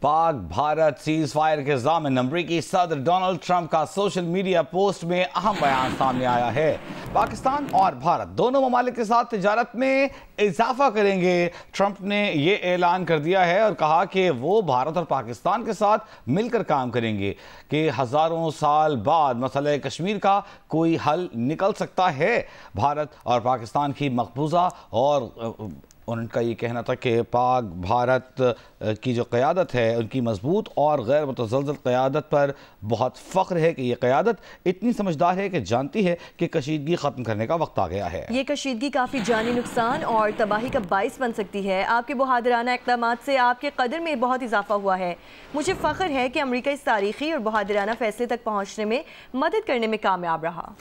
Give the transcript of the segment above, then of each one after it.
Pak Bharat cease fire के ज़ामिन अमरीकी सदर डोनाल्ड ट्रंप का सोशल मीडिया पोस्ट में अहम बयान सामने आया है। पाकिस्तान और भारत दोनों ममालिक के साथ तिजारत में इजाफा करेंगे। ट्रंप ने ये ऐलान कर दिया है और कहा कि वो भारत और पाकिस्तान के साथ मिलकर काम करेंगे कि हज़ारों साल बाद मसले कश्मीर का कोई हल निकल सकता है। भारत और पाकिस्तान की मकबूजा और उनका ये कहना था कि पाक भारत की जो क़यादत है उनकी मजबूत और गैर मुतज़लज़ल क़यादत पर बहुत फ़ख्र है कि ये क़यादत इतनी समझदार है कि जानती है कि कशीदगी ख़त्म करने का वक्त आ गया है। ये कशीदगी काफ़ी जानी नुकसान और तबाही का बाइस बन सकती है। आपके बहादुराना इक़दामात से आपके कदर में बहुत इजाफा हुआ है। मुझे फ़ख्र है कि अमरीका इस तारीख़ी और बहादुराना फ़ैसले तक पहुँचने में मदद करने में कामयाब रहा।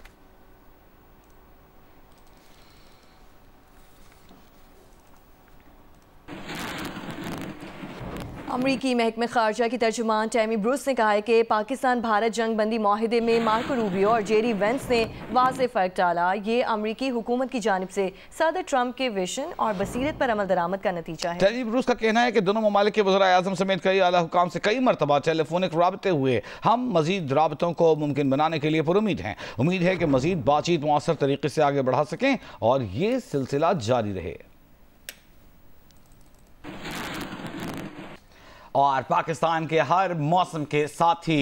अमरीकी महकमे खारजा की तर्जुमान टैमी ब्रूस ने कहा है कि पाकिस्तान भारत जंग बंदी माहिदे में मार्को रूबियो और जेरी वेंस ने वाज़ेह फ़र्क डाला। ये अमरीकी हुकूमत की जानिब से सदर ट्रंप के विजन और बसीरत पर अमल दरामद का नतीजा है। टैमी ब्रूस का कहना है कि दोनों ममालिक के वज़ीर आज़म समेत कई आला हुकाम से कई मरतबा टेलीफोनिक राबते हुए हम मज़ीद राबतों को मुमकिन बनाने के लिए पुरुमीद हैं। उम्मीद है कि मज़ीद बातचीत मुअस्सर तरीके से आगे बढ़ा सकें और ये सिलसिला जारी रहे। और पाकिस्तान के हर मौसम के साथी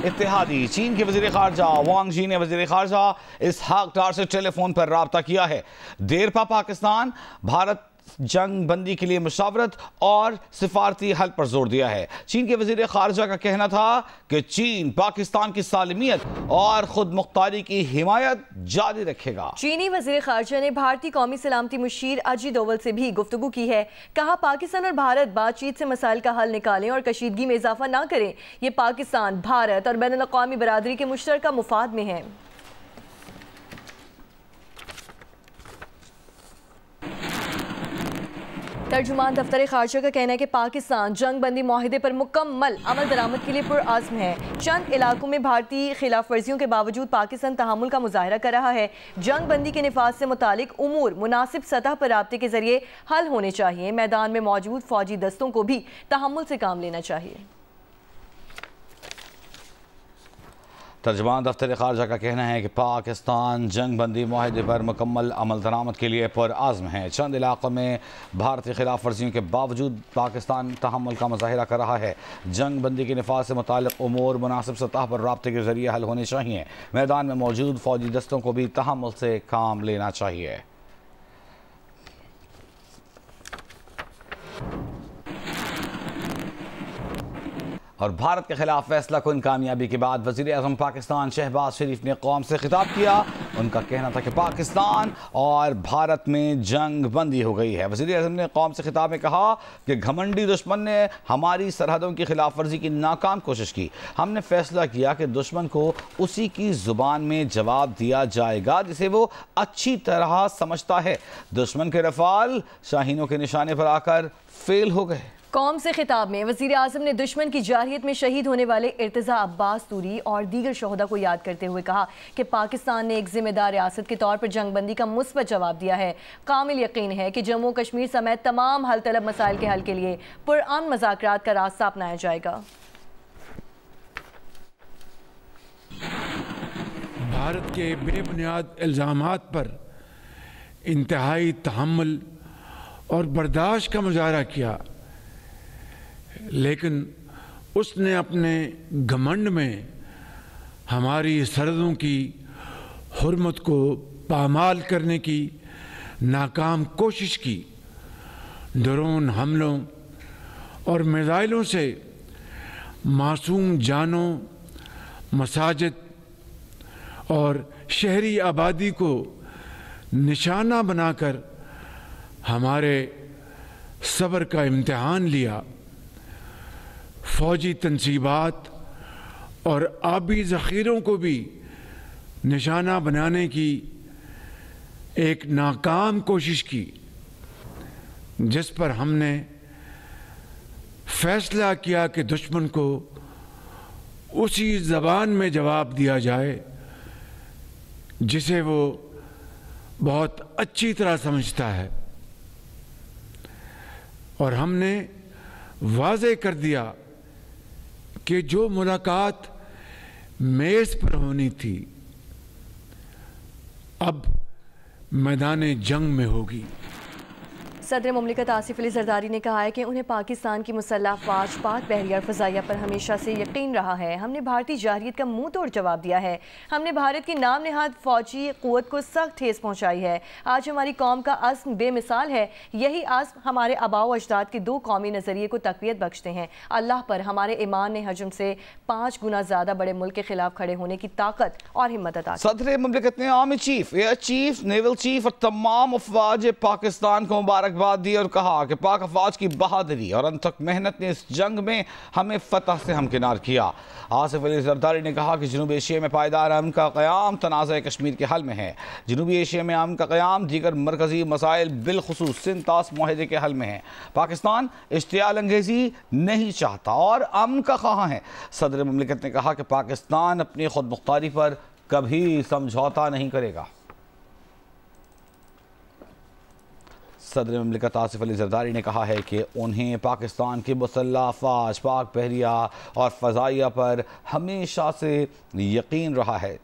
इत्तेहादी चीन के वज़ीर ख़ारजा वांग यी ने वज़ीर ख़ारजा इसहाक डार से टेलीफोन पर राब्ता किया है। देर पा पाकिस्तान भारत जंग बंदी के लिए मुशावरत और सिफारती हल पर जोर दिया है। चीन के वज़ीर ख़ारजा का कहना था कि चीन पाकिस्तान की सालमियत और खुद मुख्तारी की हिमायत जारी रखेगा। चीनी वज़ीर ख़ारजा ने भारतीय कौमी सलामती मुशीर अजीत डोवल से भी गुफ्तगू की है। कहा पाकिस्तान और भारत बातचीत से मसाइल का हल निकालें और कशीदगी में इजाफा ना करें। ये पाकिस्तान, भारत और बैनुल अक़वामी बरादरी के मुश्तरका मुफाद में है। तर्जुमान दफ्तर खारजा का कहना है कि पाकिस्तान जंग बंदी माहिदे पर मुकम्मल अमल दरामद के लिए पुरअज़्म है। चंद इलाकों में भारतीय खिलाफ वर्जियों के बावजूद पाकिस्तान तहम्मुल का मुजाहरा कर रहा है। जंग बंदी के निफाज से मुतालिक उमूर मुनासिब सतह पर राब्ते के जरिए हल होने चाहिए। मैदान में मौजूद फौजी दस्तों को भी तहम्मुल से काम लेना चाहिए। तर्जुमान दफ्तर ख़ारजा का कहना है कि पाकिस्तान जंग बंदी माहिदे पर मुकम्मल अमल दरामद के लिए पुरअज़्म है। चंद इलाक़ों में भारतीय खिलाफ वर्जियों के बावजूद पाकिस्तान तहम्मुल का मुज़ाहिरा कर रहा है। जंग बंदी के निफाज से मुतालिक उमूर मुनासिब सतह पर राब्ते के ज़रिए हल होने चाहिए। मैदान में मौजूद फ़ौजी दस्तों को भी तहम्मुल से काम लेना चाहिए। और भारत के खिलाफ फैसला कुन कामयाबी के बाद वज़ीर आज़म पाकिस्तान शहबाज शरीफ ने कौम से खिताब किया। उनका कहना था कि पाकिस्तान और भारत में जंग बंदी हो गई है। वज़ीर आज़म ने कौम से खिताब में कहा कि घमंडी दुश्मन ने हमारी सरहदों की खिलाफ वर्जी की नाकाम कोशिश की। हमने फैसला किया कि दुश्मन को उसी की ज़ुबान में जवाब दिया जाएगा जिसे वो अच्छी तरह समझता है। दुश्मन के रफ़ाल शाहीनों के निशाने पर आकर फेल हो गए। कौम से खिताब में वज़ीर आज़म ने दुश्मन की जारहियत में शहीद होने वाले इर्तिज़ा अब्बास तूरी और दीगर शोहदा को याद करते हुए कहा कि पाकिस्तान ने एक जिम्मेदार रियासत के तौर पर जंगबंदी का मुस्बत जवाब दिया है। कामिल यकीन है कि जम्मू कश्मीर समेत तमाम हल तलब मसाइल के हल के लिए पुरअमन मुज़ाकरात का रास्ता अपनाया जाएगा। भारत के बेबुनियाद इल्ज़ामात पर इंतहाई तहम्मुल और बर्दाश्त का मुजाहरा किया, लेकिन उसने अपने घमंड में हमारी सरहदों की हुर्मत को पामाल करने की नाकाम कोशिश की। ड्रोन हमलों और मिसाइलों से मासूम जानों, मसाजिद और शहरी आबादी को निशाना बनाकर हमारे सब्र का इम्तिहान लिया। फौजी तनसीबात और आबी ज़ख़ीरों को भी निशाना बनाने की एक नाकाम कोशिश की, जिस पर हमने फैसला किया कि दुश्मन को उसी ज़बान में जवाब दिया जाए जिसे वो बहुत अच्छी तरह समझता है। और हमने वाज़े कर दिया कि जो मुलाकात मेज पर होनी थी अब मैदान जंग में होगी। सदर मुमलिकत आसिफ अली जरदारी ने कहा है कि उन्हें पाकिस्तान की मुसल्लह अफवाज, पाक बहरिया और फ़ज़ाइया पर हमेशा से यकीन रहा है। हमने भारतीय जारहियत का मुंह तोड़ जवाब दिया है। हमने भारत की नाम नहाद फौजी क़ुव्वत को सख्त ठेस पहुँचाई है। आज हमारी कौम का अज़्म बेमिसाल है। यही अज़्म हमारे आबाओ अजदाद के 2 कौमी नज़रिए को तक़वियत बख्शते हैं। अल्लाह पर हमारे ईमान ने हजम से 5 गुना ज़्यादा बड़े मुल्क के खिलाफ खड़े होने की ताकत और हिम्मत अता की। सदर मुमलिकत ने army chief, air chief, naval chief और तमाम अफवाज पाकिस्तान को मुबारकबाद दी और कहा कि पाक अफवाज की बहादुरी और अनथक मेहनत ने इस जंग में हमें फतह से हमकिनार किया। आसिफ अली जरदारी ने कहा कि जनूबी एशिया में पायदार अमन का क़याम तनाज़ा कश्मीर के हल में है। जनूबी एशिया में अमन का क़याम दीगर मरकज़ी मसाइल बिलखुसूस सिंध-तास मुआहदे के हल में है। पाकिस्तान इश्तियाल अंगेज़ी नहीं चाहता और अमन का ख़्वाह है। सदर मुमलिकत ने कहा कि पाकिस्तान अपनी खुद मुख्तारी पर कभी समझौता नहीं करेगा। सदर मुमलिकत आसिफ अली जरदारी ने कहा है कि उन्हें पाकिस्तान की मुसल्लह अफवाज, पाक बहरिया और फ़ज़ाइया पर हमेशा से यकीन रहा है।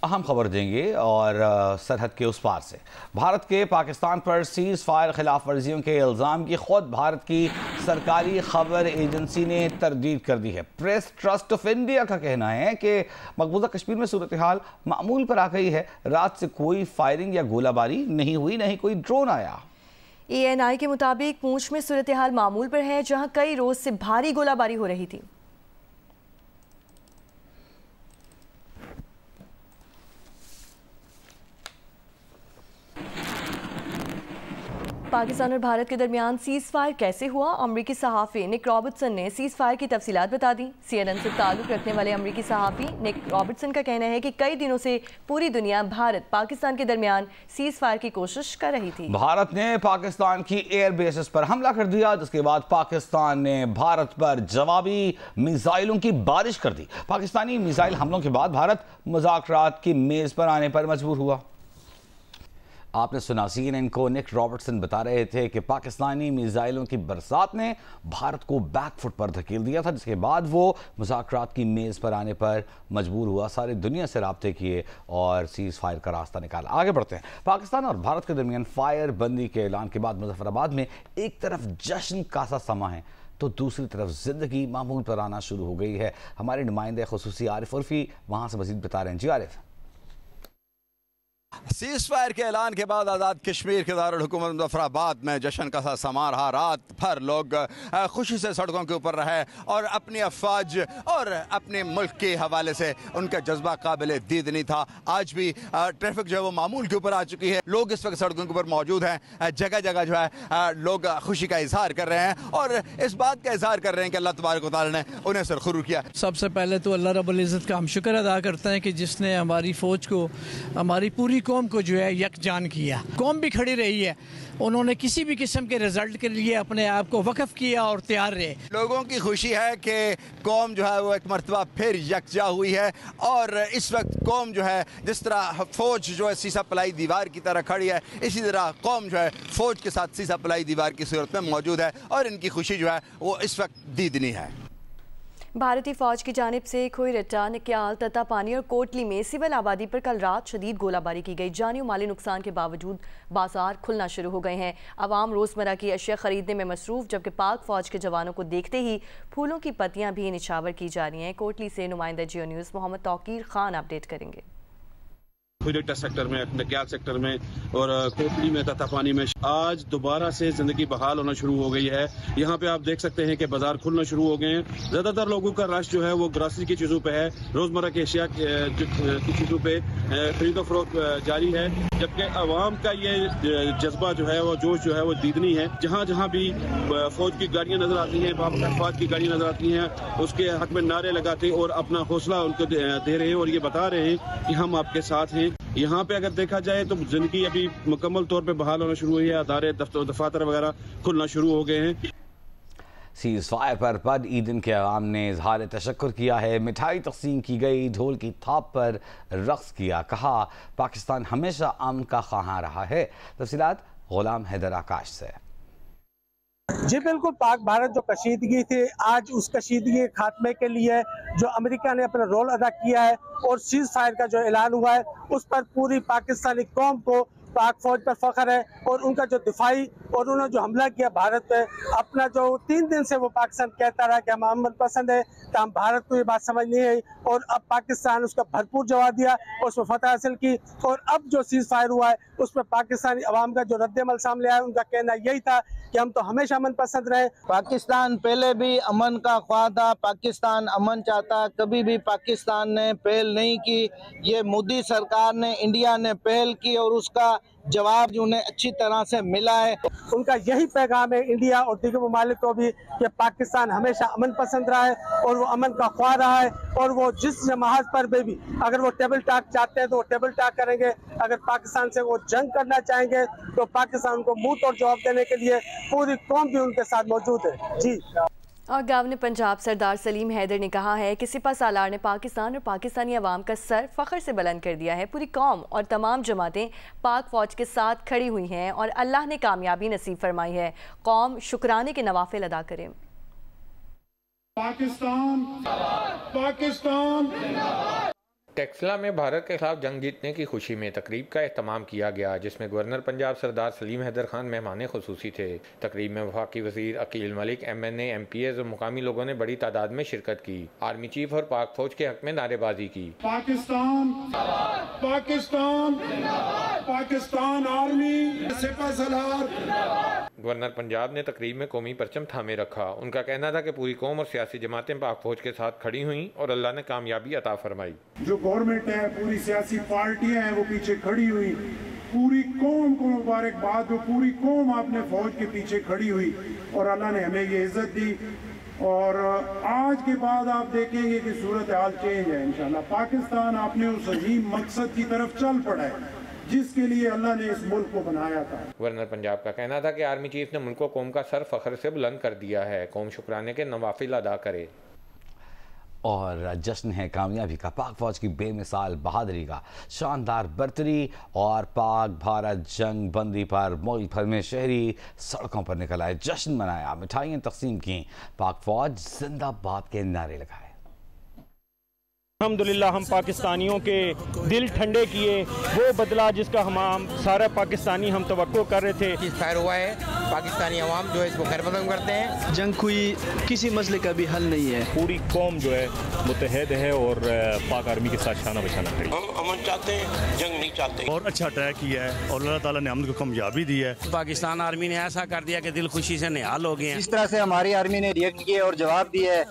अहम खबर देंगे और सरहद के उस पार से भारत के पाकिस्तान पर सीज़ फायर खिलाफ वर्जियों के इल्ज़ाम की खुद भारत की सरकारी खबर एजेंसी ने तरदीद कर दी है। प्रेस ट्रस्ट ऑफ इंडिया का कहना है कि मकबूजा कश्मीर में सूरत हाल मामूल पर आ गई है। रात से कोई फायरिंग या गोलाबारी नहीं हुई, नहीं कोई ड्रोन आया। ANI के मुताबिक पूंछ में सूरत हाल मामूल पर है, जहां कई रोज से भारी गोलाबारी हो रही थी। पाकिस्तान और भारत के दरमियान सीज़ फायर कैसे हुआ? अमरीकी सहाफ़ी निक रॉबर्टसन ने सीज़ फायर की तफसीलात बता दी। CNN से ताल्लुक़ रखने वाले अमरीकी सहाफ़ी निक रॉबर्टसन का कहना है कि कई दिनों से पूरी दुनिया भारत पाकिस्तान के दरमियान सीज़ फायर की कोशिश कर रही थी। भारत ने पाकिस्तान की एयर बेसेस पर हमला कर दिया, जिसके बाद पाकिस्तान ने भारत पर जवाबी मिसाइलों की बारिश कर दी। पाकिस्तानी मिसाइल हमलों के बाद भारत मुज़ाकरात की मेज़ पर आने पर मजबूर हुआ। आपने सुना, CNN को निक रॉबर्टसन बता रहे थे कि पाकिस्तानी मिसाइलों की बरसात ने भारत को बैकफुट पर धकेल दिया था, जिसके बाद वो मुज़ाकरात की मेज़ पर आने पर मजबूर हुआ। सारी दुनिया से राब्ते किए और सीज़ फायर का रास्ता निकाला। आगे बढ़ते हैं। पाकिस्तान और भारत के दरमियान फायर बंदी के ऐलान के बाद मुजफ्फराबाद में एक तरफ जश्न का सा समा है तो दूसरी तरफ जिंदगी मामूल पर आना शुरू हो गई है। हमारे नुमाइंदे खुसूसी आरिफ उर्फी वहाँ से मजीद बता रहे हैं। जी आरिफ। सीज़ फायर के ऐलान के बाद आज़ाद कश्मीर के दारुल हुकूमत मुजफ्फराबाद में जश्न का सा समा रहा। रात भर लोग खुशी से सड़कों के ऊपर रहे और अपनी अफवाज और अपने मुल्क के हवाले से उनका जज्बा काबिल दीद नहीं था। आज भी ट्रैफिक जो है वो मामूल के ऊपर आ चुकी है। लोग इस वक्त सड़कों के ऊपर मौजूद हैं। जगह जगह जो है लोग खुशी का इजहार कर रहे हैं और इस बात का इजहार कर रहे हैं कि अल्लाह तबारक व तआला ने उन्हें सरखुरू किया। सबसे पहले तो अल्लाह रब्बुल इज़्ज़त का हम शुक्र अदा करते हैं कि जिसने हमारी फ़ौज को, हमारी पूरी कौम को जो है यकजान किया। कौम भी खड़ी रही है, उन्होंने किसी भी किस्म के रिजल्ट के लिए अपने आप को वक़फ़ किया और तैयार रहे। लोगों की खुशी है कि कौम जो है वो एक मरतबा फिर यकजा हुई है और इस वक्त कौम जो है, जिस तरह फ़ौज जो है सीसा पलाई दीवार की तरह खड़ी है, इसी तरह कौम जो है फ़ौज के साथ सीसा पलाई दीवार की सूरत में मौजूद है और इनकी खुशी जो है वो इस वक्त दीदनी है। भारतीय फौज की जानिब से खोईरट्टा, निक्याल, तता पानी और कोटली में सिविल आबादी पर कल रात शदीद गोलाबारी की गई। जानी और माली नुकसान के बावजूद बाजार खुलना शुरू हो गए हैं। आवाम रोज़मर्रा की अशिया खरीदने में मसरूफ़, जबकि पाक फौज के जवानों को देखते ही फूलों की पत्तियां भी निछावर की जा रही हैं। कोटली से नुमाइंदा जियो न्यूज़ मोहम्मद तौकीर खान अपडेट करेंगे। खोईरट्टा सेक्टर में, नक्याल सेक्टर में और कोटली में, तथा पानी में आज दोबारा से जिंदगी बहाल होना शुरू हो गई है। यहाँ पे आप देख सकते हैं कि बाजार खुलना शुरू हो गए हैं। ज्यादातर लोगों का रश जो है वो ग्रॉसरी की चीजों पे है, रोजमर्रा के अशिया की चीजों पे खरीदो फरोख्त जारी है, जबकि आवाम का ये जज्बा जो है वो जोश जो है वो दीदनी है। जहाँ जहाँ भी फौज की गाड़ियाँ नजर आती हैं, फौज की गाड़ियाँ नजर आती हैं, उसके हक में नारे लगाते और अपना हौसला उनको दे रहे हैं और ये बता रहे हैं कि हम आपके साथ हैं। यहाँ पे अगर देखा जाए तो जिंदगी अभी मुकम्मल तौर पे बहाल होना शुरू हुई है। अदारे, दफातर वगैरह खुलना शुरू हो गए हैं। सीज़ फायर पर बद ईदन के अवाम ने इजहार तशक्कुर किया है, मिठाई तकसीम की गई, ढोल की थाप पर रक्स किया। कहा पाकिस्तान हमेशा अमन का ख्वाहां रहा है। तफसीलात गुलाम हैदर आकाश से। जी बिल्कुल, पाक भारत जो कशीदगी थी, आज उस कशीदगी के खात्मे के लिए जो अमेरिका ने अपना रोल अदा किया है और सीज फायर का जो ऐलान हुआ है, उस पर पूरी पाकिस्तानी कौम को पाक फौज पर फख्र है। और उनका जो दिफाई और उन्होंने जो हमला किया भारत पे, अपना जो 3 दिन से वो पाकिस्तान कहता रहा कि हम अमन पसंद है, तो हम भारत को ये बात समझ नहीं आई और अब पाकिस्तान उसका भरपूर जवाब दिया और उस पर फतह हासिल की। और अब जो सीज फायर हुआ है उस पर पाकिस्तानी अवाम का जो रद्द-ए-अमल सामने आया, उनका कहना यही था कि हम तो हमेशा अमन पसंद रहे। पाकिस्तान पहले भी अमन का ख्वाह था, पाकिस्तान अमन चाहता, कभी भी पाकिस्तान ने पहल नहीं की। ये मोदी सरकार ने, इंडिया ने पहल की और उसका जवाब उन्हें अच्छी तरह से मिला है। उनका यही पैगाम है इंडिया और दीगर ममालिक को भी कि पाकिस्तान हमेशा अमन पसंद रहा है और वो अमन का ख्वाह रहा है। और वो जिस जमात पर भी अगर वो टेबल टॉक चाहते हैं तो वो टेबल टॉक करेंगे, अगर पाकिस्तान से वो जंग करना चाहेंगे तो पाकिस्तान उनको मुंह तोड़ जवाब देने के लिए पूरी कौम भी उनके साथ मौजूद है। जी। और गवर्नर पंजाब सरदार सलीम हैदर ने कहा है कि सिपा सालार ने पाकिस्तान और पाकिस्तानी अवाम का सर फ़ख्र से बुलंद कर दिया है। पूरी कौम और तमाम जमातें पाक फ़ौज के साथ खड़ी हुई हैं और अल्लाह ने कामयाबी नसीब फरमाई है। कौम शुक्राने के नवाफिल अदा करे। पाकिस्तान पाकिस्तान। टेक्सला में भारत के खिलाफ जंग जीतने की खुशी में तकरीब का एहतमाम किया गया, जिसमें गवर्नर पंजाब सरदार सलीम हैदर खान मेहमान खुसूसी थे। तकरीब में वफाकी वज़ीर अकील मलिक, MNA, MPs और मुकामी लोगों ने बड़ी तादाद में शिरकत की। आर्मी चीफ और पाक फौज के हक में नारेबाजी की। पाकिस्तान पाकिस्तान पाकिस्तान आर्मी सिपा सलार। गवर्नर पंजाब ने तकरीब में कौमी परचम थामे रखा। उनका कहना था कि पूरी कौम और सियासी जमातें पाक फौज के साथ खड़ी हुई और अल्लाह ने कामयाबी अता फरमाई। जो गवर्नमेंट है, पूरी सियासी पार्टियां हैं, वो पीछे खड़ी हुई। पूरी कौम को मुबारकबाद, जो पूरी कौम अपने फौज के पीछे खड़ी हुई और अल्लाह ने हमें ये इज्जत दी। और आज के बाद आप देखेंगे कि सूरत हाल चेंज है इंशाल्लाह। पाकिस्तान अपने उस अजीम मकसद की तरफ चल पड़ा है जिसके लिए अल्लाह ने इस मुल्क को बनाया था। गवर्नर पंजाब का कहना था कि आर्मी चीफ ने मुल्क को कौम का सर फख्र से बुलंद कर दिया है। कौम शुक्राने के नवाफिल अदा करे। और जश्न है कामयाबी का, पाक फौज की बेमिसाल बहादुरी का शानदार बर्तरी और पाक भारत जंग बंदी पर मुल्क भर में शहरी सड़कों पर निकल आए, जश्न मनाया, मिठाइयाँ तकसीम की, पाक फौज जिंदाबाद के नारे लगाए। अल्हम्दुलिल्लाह हम पाकिस्तानियों के दिल ठंडे किए, वो बदला जिसका हम सारा पाकिस्तानी हम तवक्को कर रहे थे। फायर हुआ है, पाकिस्तानी अवाम जो है इसको खैरमकदम करते हैं। जंग कोई किसी मसले का भी हल नहीं है। पूरी कौम जो है मुत्तहद है और पाक आर्मी के साथ शाना बशाना खड़ी। हम अमन चाहते हैं, जंग नहीं चाहते। और अच्छा अटैक किया है और अल्लाह ताला ने अमन को कामयाबी दी है। पाकिस्तान आर्मी ने ऐसा कर दिया कि दिल खुशी से निहाल हो गए हैं। इस तरह से हमारी आर्मी ने रिएक्ट किया और जवाब दिया है,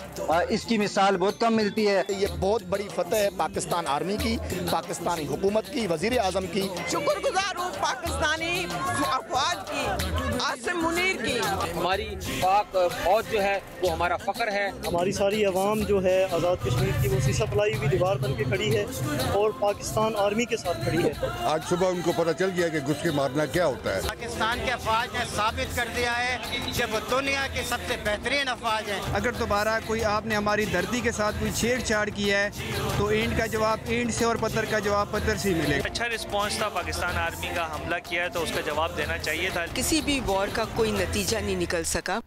इसकी मिसाल बहुत कम मिलती है। ये बहुत बड़ी फतह है पाकिस्तान आर्मी की, पाकिस्तानी हुकूमत की, वजीर आजम की। शुक्रगुजार हूँ पाकिस्तानी अफवाज की, आसिम मुनीर की। हमारी पाक फौज जो है वो हमारा फख्र है। हमारी सारी अवाम जो है आज़ाद कश्मीर की वो शीशा पलाई हुई दीवार बन के खड़ी है और पाकिस्तान आर्मी के साथ खड़ी है। आज सुबह उनको पता चल गया कि घुस के मारना क्या होता है। पाकिस्तान के अफवाज ने साबित कर दिया है कि वो दुनिया के सबसे बेहतरीन अफवाज हैं। अगर दोबारा कोई आपने हमारी धरती के साथ कोई छेड़छाड़ किया है तो ईंट का जवाब ईंट से और पत्थर का जवाब पत्थर से ही मिलेगा। अच्छा रिस्पांस था, पाकिस्तान आर्मी का हमला किया है तो उसका जवाब देना चाहिए था। किसी भी वॉर का कोई नतीजा नहीं निकल सका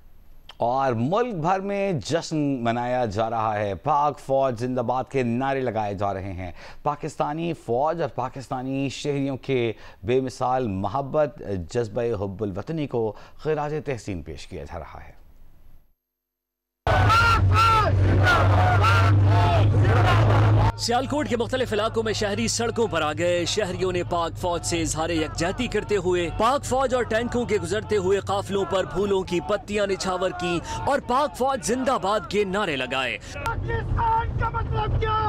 और मुल्क भर में जश्न मनाया जा रहा है, पाक फौज जिंदाबाद के नारे लगाए जा रहे हैं। पाकिस्तानी फौज और पाकिस्तानी शहरियों के बेमिसाल मोहब्बत, जज्बे हुब्बुल वतनी को खिराज तहसीन पेश किया जा रहा है। सियालकोट के मुख्तलिफ इलाकों में शहरी सड़कों पर आ गए। शहरियों ने पाक फौज से इजहार यकजहती करते हुए पाक फौज और टैंकों के गुजरते हुए काफिलों पर फूलों की पत्तियां निछावर की और पाक फौज जिंदाबाद के नारे लगाए। पाकिस्तान का मतलब क्या?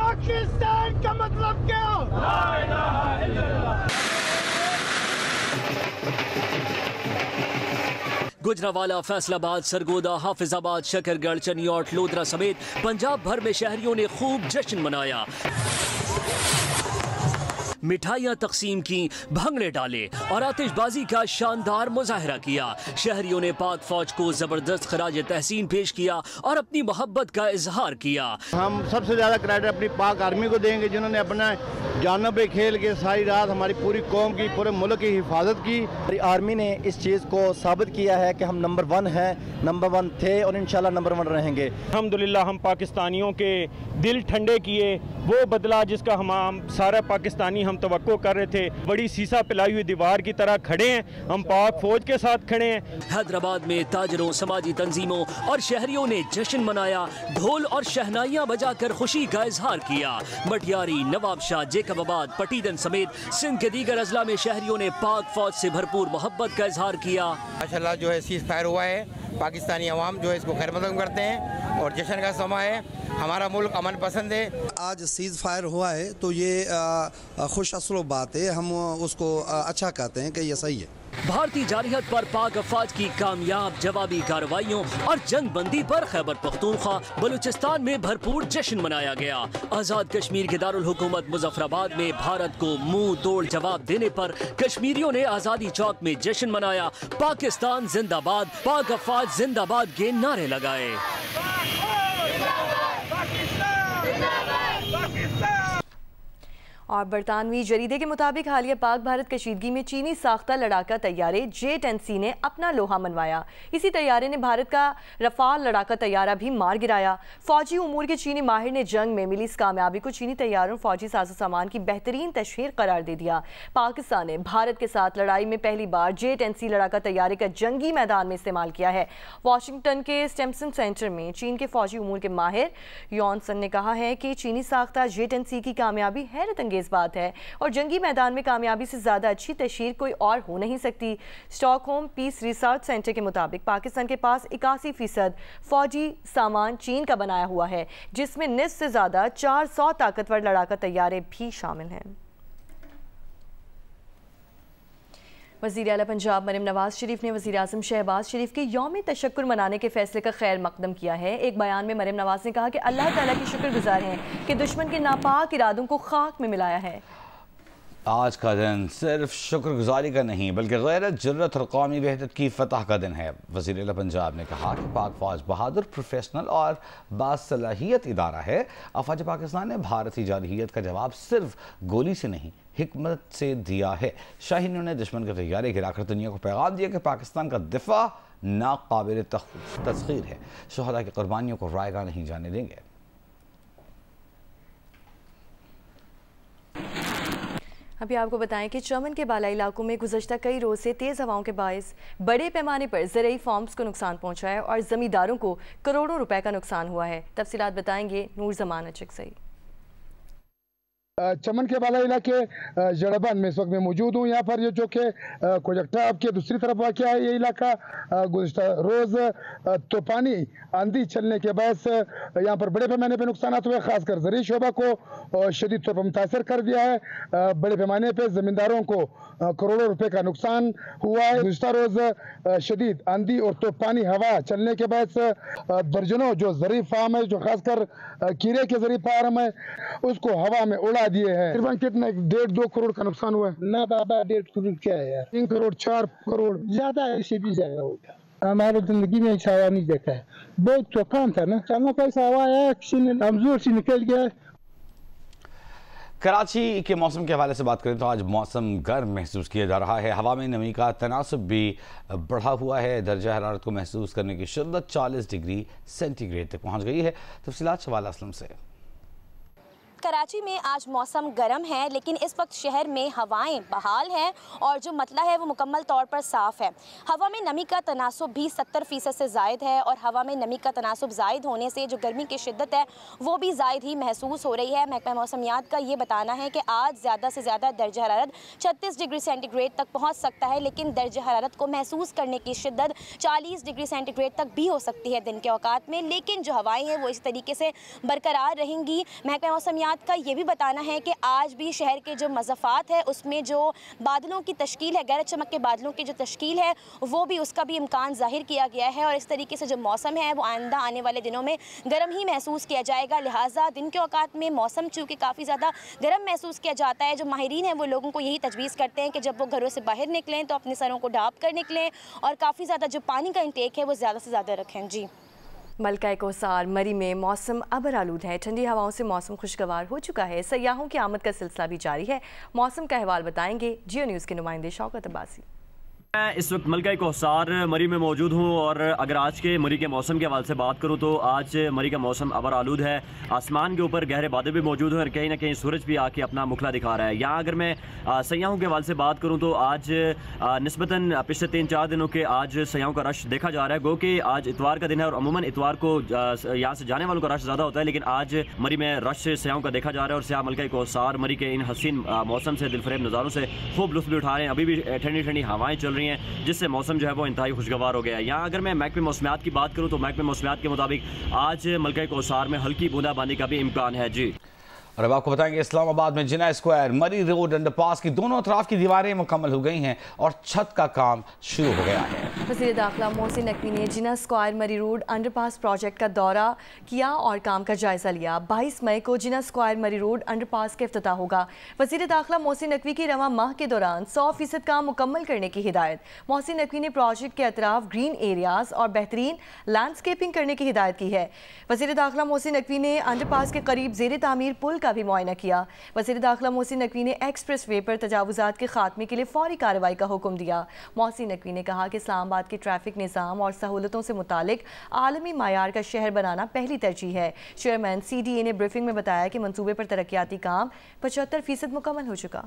पाकिस्तान का मतलब क्या? गुजरावाला, फैसलाबाद, सरगोदा, हाफिजाबाद, शकरगढ़, चनियोट, लोधरा समेत पंजाब भर में शहरियों ने खूब जश्न मनाया। मिठाइयाँ तकसीम की, भंगड़े डाले और आतिशबाजी का शानदार मुजाहरा किया। शहरियों ने पाक फौज को जबरदस्त खराज तहसीन पेश किया और अपनी मोहब्बत का इजहार किया। हम सबसे ज्यादा क्रेडिट अपनी पाक आर्मी को देंगे, जिन्होंने अपना जानों पे खेल के सारी रात हमारी पूरी कौम की, पूरे मुल्क की हिफाजत की। हमारी आर्मी ने इस चीज़ को साबित किया है कि हम नंबर 1 हैं, नंबर 1 थे और इंशाल्लाह नंबर 1 रहेंगे। अल्हम्दुलिल्लाह हम पाकिस्तानियों के दिल ठंडे किए, वो बदला जिसका हम सारा पाकिस्तानी हम तवक्को कर रहे थे। बड़ी सीसा पिलाई हुई दीवार की तरह खड़े हैं, हम पाक फौज के साथ खड़े हैं। हैदराबाद में ताजरों, समाजी तंजीमों और शहरियों ने जश्न मनाया, ढोल और शहनाइयाँ बजाकर खुशी का इजहार किया। मटियारी, नवाबशाह, जेकबाबाद, पटीदन समेत सिंध के दीगर अजला में शहरियों ने पाक फौज से भरपूर मोहब्बत का इजहार किया। माशाल्लाह जो है सीज़ फायर हुआ है, पाकिस्तानी अवाम जो है इसको खैर मकदम करते हैं और जश्न का समा है। हमारा मुल्क अमन पसंद है। आज सीज़ फायर हुआ है तो ये खुश असलो बात है, हम उसको अच्छा कहते हैं कि ये सही है। भारतीय जारहियत पर पाक अफवाज की कामयाब जवाबी कार्रवाइयों और जंग बंदी पर खैबर पख्तूनख्वा, बलूचिस्तान में भरपूर जश्न मनाया गया। आज़ाद कश्मीर के दारुल हुकूमत मुजफ्फराबाद में भारत को मुंह तोड़ जवाब देने पर कश्मीरियों ने आज़ादी चौक में जश्न मनाया। पाकिस्तान जिंदाबाद, पाक अफवाज जिंदाबाद के नारे लगाए। और बरतानवी जरीदे के मुताबिक हालिया पाक भारत कशीदगी में चीनी साख्ता लड़ाका तैयारे J-10C ने अपना लोहा मनवाया। इसी तैयारे ने भारत का रफाल लड़ाका तैयारा भी मार गिराया। फौजी उमूर के चीनी माहिर ने जंग में मिली इस कामयाबी को चीनी तैयारों फौजी साजो सामान की बेहतरीन तशहीर करार दे दिया। पाकिस्तान ने भारत के साथ लड़ाई में पहली बार J-10C लड़ाका तैयारे का जंगी मैदान में इस्तेमाल किया है। वाशिंगटन के स्टेम्सन सेंटर में चीन के फौजी उमूर के माहिर यॉनसन ने कहा है कि चीनी साख्ता J-10C की कामयाबी हैरत बात है और जंगी मैदान में कामयाबी से ज्यादा अच्छी तशहीर कोई और हो नहीं सकती। स्टॉकहोम पीस रिसर्च सेंटर के मुताबिक पाकिस्तान के पास 81% फौजी सामान चीन का बनाया हुआ है, जिसमें निस्फ से ज्यादा 400 ताकतवर लड़ाका तैयारे भी शामिल हैं। वज़ीर आला पंजाब मरियम नवाज शरीफ ने वज़ीर आज़म शहबाज शरीफ के यौम तशक्कुर मनाने के फैसले का खैर मकदम किया है। एक बयान में मरियम नवाज ने कहा कि अल्लाह ताला की शुक्रगुजार हैं कि दुश्मन के नापाक इरादों को खाक में मिलाया है। आज का दिन सिर्फ शुक्रगुजारी का नहीं बल्कि गैरत, जुर्रत और कौमी वहदत की फतह का दिन है। वज़ीर आला पंजाब ने कहा कि पाक फौज बहादुर, प्रोफेशनल और बासलाहियत इदारा है। अफवाज पाकिस्तान ने भारतीय जारहियत का जवाब सिर्फ गोली से नहीं हिकमत से दिया है। शाहीनों ने दुश्मन के तैयारे गिराकर दुनिया को पैगाम दिया कि पाकिस्तान का दिफा नाकाबिल तस्खीर है। शोहदा की कुर्बानियों को रायगा नहीं जाने देंगे। अभी आपको बताएं कि चमन के बालाई इलाकों में गुज़श्ता कई रोज़ से तेज़ हवाओं के बायस बड़े पैमाने पर ज़रूरी फार्म्स को नुकसान पहुंचा है और ज़मींदारों को करोड़ों रुपए का नुकसान हुआ है। तफसीलात बताएंगे नूर जमान अचकसई। चमन के बाला इलाके जड़बान में इस वक्त मैं मौजूद हूँ। यहाँ पर ये जो कि कोजक्टा आपके दूसरी तरफ वाक़या है। ये इलाका गुज़श्ता रोज़ तूफ़ानी आंधी चलने के बायस यहाँ पर बड़े पैमाने पर नुकसान हुए। खासकर ज़रूरी शोबा को शदीद तौर पर मुतासर कर दिया है। बड़े पैमाने पर ज़मींदारों को करोड़ों रुपए का नुकसान हुआ है। गुज़श्ता रोज़ शदीद आंधी और तूफ़ानी हवा चलने के बायस दर्जनों जो ज़रूरी फार्म है, जो खासकर कीड़े के ज़रूरी फार्म है, उसको हवा में उड़ा दिए हैं। तकरीबन कितना 1.5-2 करोड़ का नुकसान हुआ है ना बाबा? 1.5 करोड़ क्या है यार, 3 करोड़ 4 करोड़ ज्यादा है, इससे भी ज्यादा होगा। हमारी जिंदगी में ऐसा हवा नहीं देखा है। बहुत तूफान था ना, अचानक ऐसा हवा आया, किसी ने कमजोर से निकल गया। कराची के मौसम के हवाले से बात करें तो आज मौसम गर्म महसूस किया जा रहा है। हवा में नमी का तनासुब भी बढ़ा हुआ है। दर्जा हरारत को महसूस करने की शिद्दत 40 डिग्री सेंटीग्रेड तक पहुंच गई है। तफसीलात शवाला असलम से। कराची में आज मौसम गर्म है, लेकिन इस वक्त शहर में हवाएं बहाल हैं और जो मतला है वो मुकम्मल तौर पर साफ़ है। हवा में नमी का तनासुब भी 70% से ज़ायद है और हवा में नमी का तनासुब ज़ायद होने से जो गर्मी की शिद्दत है वो भी ज़ायद ही महसूस हो रही है। महकमा मौसमियात का ये बताना है कि आज ज़्यादा से ज़्यादा दर्जा हरारत 36 डिग्री सेंटीग्रेड तक पहुँच सकता है, लेकिन दर्जा हरारत को महसूस करने की शिद्दत 40 डिग्री सेंटीग्रेड तक भी हो सकती है दिन के औकात में। लेकिन जो हवाएँ हैं वो इस तरीके से बरकरार रहेंगी। महकमा मौसमियात मौसमियात का ये भी बताना है कि आज भी शहर के जो मज़ाफ़ात है उसमें जो बादलों की तश्कील है, गैर चमक के बादलों की जो तश्कील है वो भी उसका भी इम्कान ज़ाहिर किया गया है। और इस तरीके से जो मौसम है वो आइंदा आने वाले दिनों में गर्म ही महसूस किया जाएगा। लिहाजा दिन के औकात में मौसम चूँकि काफ़ी ज़्यादा गर्म महसूस किया जाता है, जो माहिरीन हैं वो लोगों को यही तजवीज़ करते हैं कि जब वो घरों से बाहर निकलें तो अपने सरों को ढाँप कर निकलें और काफ़ी ज़्यादा जो पानी का इंटेक है वो ज़्यादा से ज़्यादा रखें। जी, मलका कोसार मरी में मौसम अबर आलूद है। ठंडी हवाओं से मौसम खुशगवार हो चुका है। सयाहों की आमद का सिलसिला भी जारी है। मौसम का अहवाल बताएंगे जियो न्यूज़ के नुमाइंदे शौकत अब्बासी। मैं इस वक्त मलका कोसार मरी में मौजूद हूँ और अगर आज के मरी के मौसम के हवाले से बात करूँ तो आज मरी का मौसम अबर आलूद है। आसमान के ऊपर गहरे बादल भी मौजूद हैं और कहीं ना कहीं सूरज भी आके अपना मुखला दिखा रहा है। यहाँ अगर मैं सयाहों के हवाले से बात करूँ तो आज निस्बतन पिछले 3-4 दिनों के आज सयाहों का रश देखा जा रहा है। गो कि आज इतवार का दिन है और अमूमन इतवार को यहाँ से जाने वालों का रश ज़्यादा होता है, लेकिन आज मरी में रश से सयाहों का देखा जा रहा है और सयाह मलका कोसार मरी के इन हसीन मौसम से दिलफरेब नज़ारों से खूब लुत्फ़ भी उठा रहे हैं। अभी भी ठंडी ठंडी हवाएँ चल रही हैं जिससे मौसम जो है वो इंतहाई खुशगवार हो गया है। यहाँ अगर मैं महकमे मौसमियात की बात करूँ तो महकमे मौसमियात के मुताबिक आज मलका कोसार में हल्की बूंदाबांदी का भी इम्कान है। जी, और अब आपको बताएंगे इस्लामाबाद में जिना स्क्वायर मरी रोड अंडरपास की दोनों तरफ की दीवारें मुकम्मल हो गई हैं और छत का काम शुरू हो गया है। वज़ीर दाखिला मोहसिन नकवी ने जिना स्क्वायर मरी रोड अंडरपास प्रोजेक्ट का दौरा किया और काम का जायजा लिया। 22 मई को जिना स्क्वायर मरी रोड अंडरपास का इफ्तिताह होगा। वज़ीर दाखिला मोहसिन नकवी की रवां माह के दौरान 100% काम मुकम्मल करने की हिदायत। मोहसिन नकवी ने प्रोजेक्ट के अतराफ ग्रीन एरियाज और बेहतरीन लैंडस्केपिंग करने की हिदायत की है। वज़ीर दाखिला मोहसिन नकवी ने अंडरपास के करीब ज़ेर तामीर पुल का भी मुआयना किया। वज़ीर दाखिला मोहसिन नकवी ने एक्सप्रेस वे पर तजावुजात के खात्मे के लिए फौरी कार्रवाई का हुक्म दिया। मोहसिन नकवी ने कहा कि इस्लामाबाद के ट्रैफिक निज़ाम और सहूलतों से मुतालिक आलमी मायार का शहर बनाना पहली तरजीह है। चेयरमैन CDA ने ब्रीफिंग में बताया कि मंसूबे पर तरक्याती काम 75% मुकम्मल हो चुका।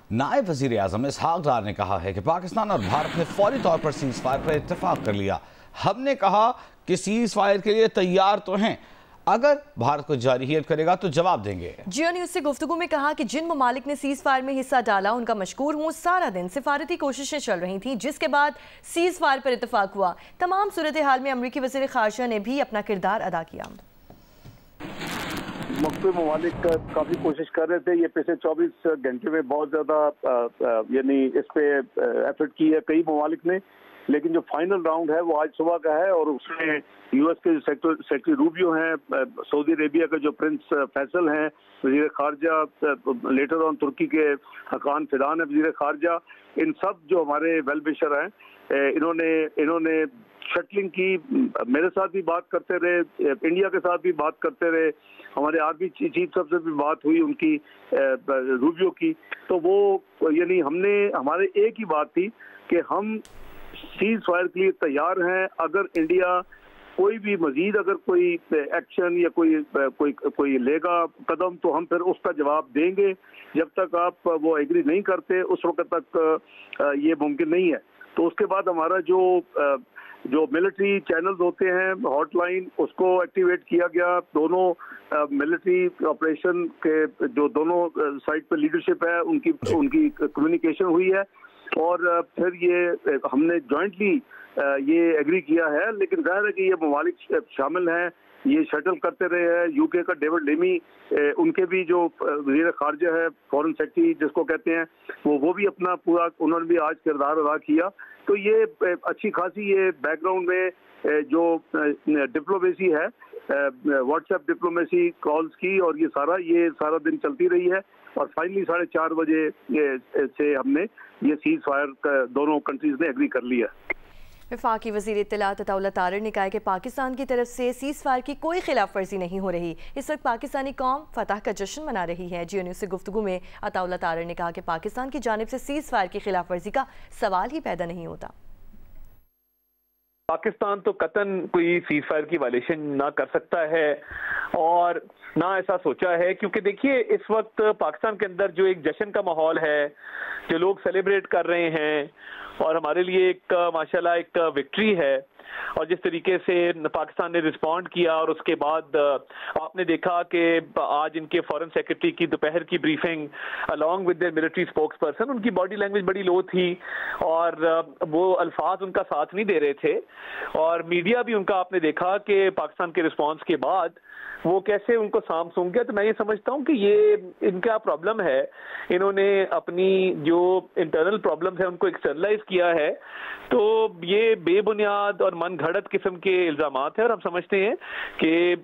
नायब वज़ीर आज़म इसहाक डार ने कहा है कि पाकिस्तान और भारत ने फौरी तौर पर सीज़ फायर पर इत्तेफाक कर लिया। हमने कहा कि सीज़ फायर के लिए तैयार तो हैं, अगर भारत को जारहियत करेगा तो जवाब देंगे। जियो न्यूज़ से गुफ्तगू में कहा कि जिन ममालिक ने सीज़ फायर में हिस्सा डाला उनका मशकूर हूँ। सारा दिन सिफारती कोशिशें चल रही थी जिसके बाद सीज़ फायर पर इत्तेफाक हुआ। तमाम सूरत हाल में अमरीकी वज़ीर ख़ारजा ने भी अपना किरदार अदा किया। मुख्तलिफ ममालिक काफ़ी कोशिश कर रहे थे। ये पिछले 24 घंटे में बहुत ज़्यादा यानी इस पे एफर्ट की है कई ममालिक ने, लेकिन जो फाइनल राउंड है वो आज सुबह का है और उसमें US के जो सेक्रेटरी रूबियो हैं, सऊदी अरेबिया के जो प्रिंस फैसल हैं वज़ीर ख़ारजा, लेटर ऑन तुर्की के हकान फिदान है वज़ीर ख़ारजा, इन सब जो हमारे वेल विशर हैं इन्होंने शटलिंग की, मेरे साथ भी बात करते रहे, इंडिया के साथ भी बात करते रहे, हमारे आर्मी चीफ साहब से भी बात हुई उनकी रूबियो की। तो वो यानी हमने हमारे एक ही बात थी कि हम सीज फायर के लिए तैयार हैं। अगर इंडिया कोई भी मजीद अगर कोई एक्शन या कोई लेगा कदम तो हम फिर उसका जवाब देंगे। जब तक आप वो एग्री नहीं करते उस वक्त तक ये मुमकिन नहीं है। तो उसके बाद हमारा जो मिलिट्री चैनल्स होते हैं हॉटलाइन उसको एक्टिवेट किया गया। दोनों मिलिट्री ऑपरेशन के जो दोनों साइड पे लीडरशिप है उनकी कम्युनिकेशन हुई है और फिर ये हमने जॉइंटली ये एग्री किया है। लेकिन जाहिर है कि ये ममालिक शामिल हैं, ये शटल करते रहे हैं। UK का डेविड लेमी उनके भी जो वज़ीर ख़ारजा है फॉरेन सेक्रेटरी जिसको कहते हैं वो भी अपना पूरा उन्होंने भी आज किरदार अदा किया। तो ये अच्छी खासी ये बैकग्राउंड में जो डिप्लोमेसी है व्हाट्सएप डिप्लोमेसी कॉल्स की और ये सारा दिन चलती रही है और फाइनली 4:30 बजे से हमने ये सीज फायर दोनों कंट्रीज ने एग्री कर लिया। वफाकी वज़ीर इत्तलात अताउल्लाह तारर ने कहा है कि पाकिस्तान की तरफ से सीज़ फायर की कोई खिलाफ वर्जी नहीं हो रही। इस वक्त पाकिस्तानी कौम फतह का जश्न मना रही है। जियो न्यूज़ से गुफ्तगू में अताउल्लाह तारर ने कहा कि पाकिस्तान की जानिब से सीज़ फायर की खिलाफ वर्जी का सवाल ही पैदा नहीं होता। पाकिस्तान तो कतन कोई सीज फायर की वायलेशन ना कर सकता है और ना ऐसा सोचा है, क्योंकि देखिए इस वक्त पाकिस्तान के अंदर जो एक जश्न का माहौल है, जो लोग सेलिब्रेट कर रहे हैं और हमारे लिए एक माशाल्लाह एक विक्ट्री है और जिस तरीके से पाकिस्तान ने रिस्पॉन्ड किया, और उसके बाद आपने देखा कि आज इनके फॉरेन सेक्रेटरी की दोपहर की briefing along with their military spokes person, उनकी बॉडी लैंग्वेज बड़ी लो थी और वो अल्फाज उनका साथ नहीं दे रहे थे। और मीडिया भी उनका आपने देखा कि पाकिस्तान के रिस्पॉन्स के बाद वो कैसे उनको साम सूंघ गया। तो मैं ये समझता हूँ कि ये इनका प्रॉब्लम है, इन्होंने अपनी जो इंटरनल प्रॉब्लम्स है उनको एक्सटर्नलाइज किया है। तो ये बेबुनियाद और मन घड़त किस्म के इल्जामात हैं, और हम समझते हैं कि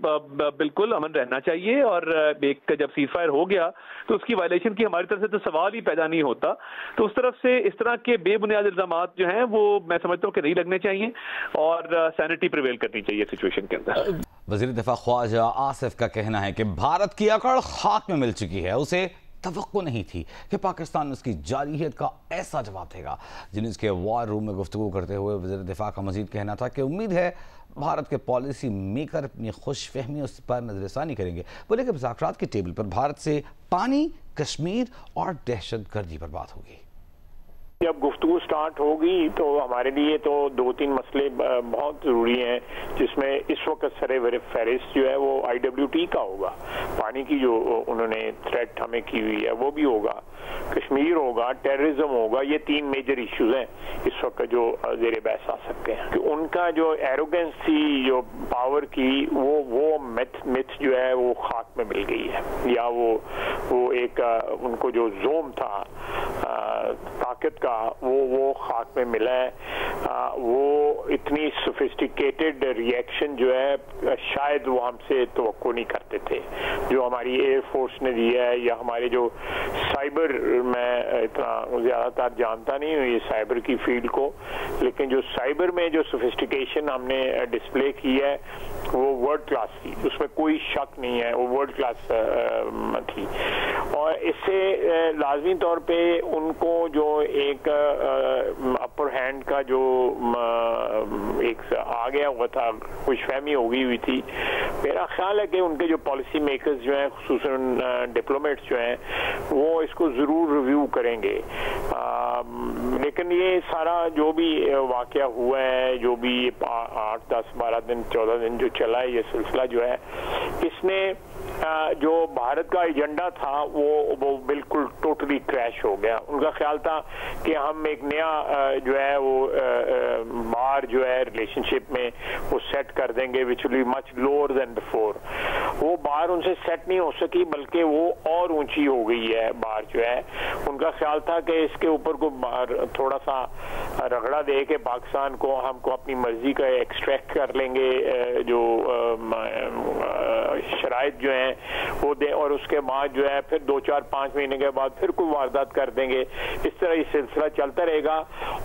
बिल्कुल अमन रहना चाहिए, और एक जब सीज फायर हो गया तो उसकी वायलेशन की हमारी तरफ से तो सवाल ही पैदा नहीं होता। तो उस तरफ से इस तरह के बेबुनियाद इल्जामात जो हैं वो मैं समझता हूँ कि नहीं लगने चाहिए, और सैनिटी प्रिवेल करनी चाहिए सिचुएशन के अंदर। वज़ीर दिफा ख्वाजा आसिफ का कहना है कि भारत की अकड़ खाक में मिल चुकी है। उसे तवक्को नहीं थी कि पाकिस्तान उसकी जारहियत का ऐसा जवाब देगा। जिन्स के वॉर रूम में गुफ्तगू करते हुए वज़ीर दिफा का मजीद कहना था कि उम्मीद है भारत के पॉलिसी मेकर अपनी खुश फहमी उस पर नजरसानी करेंगे। बोले कि मुज़ाकरात के टेबल पर भारत से पानी, कश्मीर और दहशत गर्दी पर बात होगी। जब गुफ्तगू स्टार्ट होगी तो हमारे लिए तो 2-3 मसले बहुत ज़रूरी हैं, जिसमें इस वक्त सरे फहरिस्त जो है वो IWT का होगा, पानी की जो उन्होंने थ्रेट हमें की हुई है वो भी होगा, कश्मीर होगा, टेररिज्म होगा। ये 3 मेजर इश्यूज हैं इस वक्त जो ज़ेरे बहस आ सकते हैं। कि उनका जो एरोगेंस थी, जो पावर की, वो मिथ जो है वो खाक में मिल गई है, या वो एक उनको जो जोम था ताकत का वो खाक में मिला है। वो इतनी सोफिस्टिकेटेड रिएक्शन जो है शायद वो हमसे तवक्को नहीं करते थे, जो हमारी एयरफोर्स ने दिया है, या हमारे जो साइबर, मैं इतना ज़्यादातर जानता नहीं हूँ ये साइबर की फील्ड को, लेकिन जो साइबर में जो सोफिस्टिकेशन हमने डिस्प्ले की है वो वर्ल्ड क्लास थी, उसमें कोई शक नहीं है, वो वर्ल्ड क्लास थी। और इससे लाजमी तौर पे उनको जो एक अपर हैंड का जो एक आ गया हुआ था, खुशफहमी हो गई हुई थी। मेरा ख्याल है कि उनके जो पॉलिसी मेकर्स जो हैं, खुसूसन डिप्लोमेट्स जो हैं, वो इसको ज़रूर रिव्यू करेंगे। लेकिन ये सारा जो भी वाक़या हुआ है, जो भी 8, 10, 12 दिन, 14 दिन जो चला है ये सिलसिला जो है, इसने जो भारत का एजेंडा था वो बिल्कुल टोटली क्रैश हो गया। उनका ख्याल था कि हम एक नया जो है वो बार जो है रिलेशनशिप में वो सेट कर देंगे, which will be much lower than before. वो बार उनसे सेट नहीं हो सकी, बल्कि वो और ऊंची हो गई है बार जो है। उनका ख्याल था कि इसके ऊपर को थोड़ा सा रगड़ा दे के पाकिस्तान को हमको अपनी मर्जी का एक्सट्रैक्ट कर लेंगे, जो शराइत जो है वो दे, और उसके बाद जो है फिर 2, 4, 5 महीने के बाद फिर कोई वारदात कर देंगे। इस तरह ये सिलसिला चलता रहेगा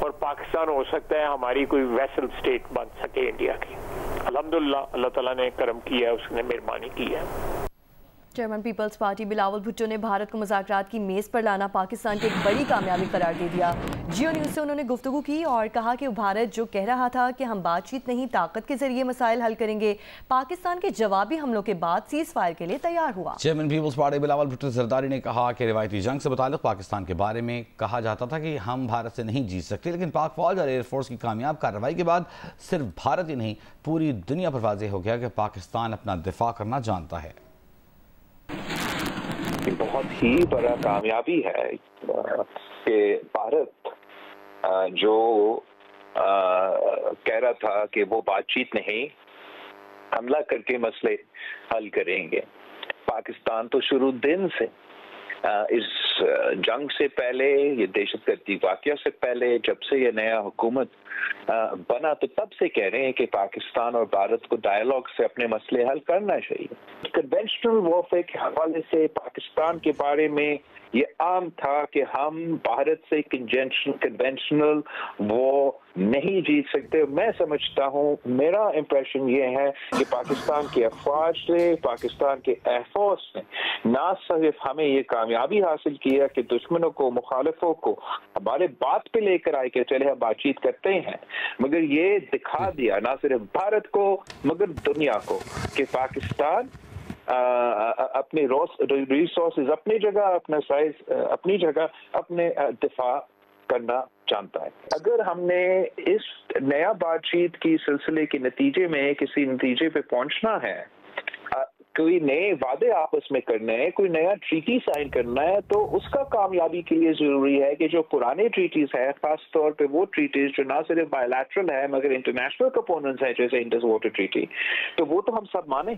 और पाकिस्तान हो सकता है हमारी कोई वेसल स्टेट बन सके इंडिया की। अल्हम्दुलिल्लाह अल्लाह ताला ने करम किया है, उसने मेहरबानी की है। Chairman Peoples Party Bilawal Bhutto ने भारत को मुज़ाकरात की मेज़ पर लाना पाकिस्तान की एक बड़ी कामयाबी करार दे दिया। जियो न्यूज़ से उन्होंने गुफ्तगू की और कहा कि भारत जो कह रहा था कि हम बातचीत नहीं ताकत के जरिए मसाइल हल करेंगे, पाकिस्तान के जवाबी हमलों के बाद सीज फायर के लिए तैयार हुआ। Chairman Peoples Party Bilawal Bhutto Zardari ने कहा कि रिवायती जंग से मुताल्लिक़ पाकिस्तान के बारे में कहा जाता था कि हम भारत से नहीं जीत सकते, लेकिन पाक फौज और एयरफोर्स की कामयाब कार्रवाई के बाद सिर्फ भारत ही नहीं पूरी दुनिया पर वाज़ेह हो गया कि पाकिस्तान अपना दिफा करना जानता है। बहुत ही बड़ा कामयाबी है कि भारत जो कह रहा था कि वो बातचीत नहीं, हमला करके मसले हल करेंगे। पाकिस्तान तो शुरू दिन से इस जंग से पहले, ये दहशतगर्दी वाक़या से पहले, जब से ये नया हुकूमत बना, तो तब से कह रहे हैं कि पाकिस्तान और भारत को डायलॉग से अपने मसले हल करना चाहिए। कन्वेंशनल वॉरफेयर के हवाले से पाकिस्तान के बारे में ये आम था कि हम भारत से कन्वेंशनल वो नहीं जीत सकते। मैं समझता हूँ, मेरा इम्प्रेशन ये है कि पाकिस्तान के अफवाज ने, पाकिस्तान के एयरफोर्स ने ना सिर्फ हमें ये कामयाबी हासिल किया कि दुश्मनों को, मुखालिफों को हमारे बात पे लेकर आए कि चले हम बातचीत करते हैं, मगर ये दिखा दिया ना सिर्फ भारत को मगर दुनिया को कि पाकिस्तान अपने रिसोर्सेज अपनी जगह, अपना साइज अपनी जगह, अपने दिफा करना जानता है। अगर हमने इस नया बातचीत की सिलसिले के नतीजे में किसी नतीजे पे पहुंचना है, कोई नए वादे आपस में करने हैं, कोई नया ट्रीटी साइन करना है, तो उसका कामयाबी के लिए जरूरी है कि जो पुराने ट्रीटीज है, खास तौर पे वो ट्रीटीज जो ना सिर्फ बायलैटरल है मगर इंटरनेशनल कंपोनेंट्स है, जैसे इंडस वाटर ट्रीटी, तो वो तो हम सब माने।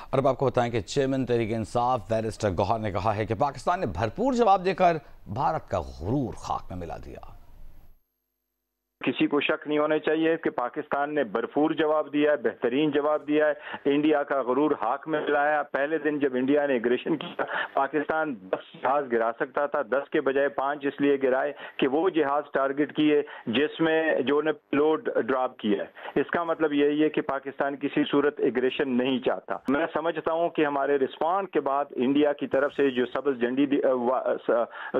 और अब आपको बताएं कि चेयरमैन तहरीक इंसाफ बैरिस्टर गौहर ने कहा है कि पाकिस्तान ने भरपूर जवाब देकर भारत का गुरूर खाक में मिला दिया। किसी को शक नहीं होना चाहिए कि पाकिस्तान ने भरपूर जवाब दिया है, बेहतरीन जवाब दिया है, इंडिया का गुरूर हाक में मिलाया। पहले दिन जब इंडिया ने एग्रेशन किया, पाकिस्तान 10 जहाज गिरा सकता था, 10 के बजाय 5 इसलिए गिराए कि वो जहाज टारगेट किए जिसमें जो ने लोड ड्रॉप किया है। इसका मतलब यही है कि पाकिस्तान किसी सूरत एग्रेशन नहीं चाहता। मैं समझता हूँ कि हमारे रिस्पॉन्ड के बाद इंडिया की तरफ से जो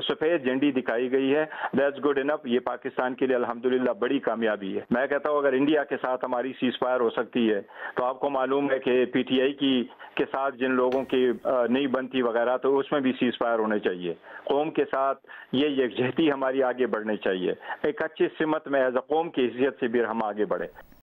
सफेद झंडी दिखाई गई है, दैट्स गुड इनफ। ये पाकिस्तान के लिए अल्हम्दुलिल्लाह बड़ी कामयाबी है। मैं कहता हूं अगर इंडिया के साथ हमारी सीज फायर हो सकती है, तो आपको मालूम है कि पीटीआई के साथ जिन लोगों की नहीं बनती वगैरह, तो उसमें भी सीज फायर होने चाहिए। कौम के साथ ये यकजहती हमारी आगे बढ़नी चाहिए। एक अच्छी सिमत में एज अ कौम की हैसियत से भी हम आगे बढ़े।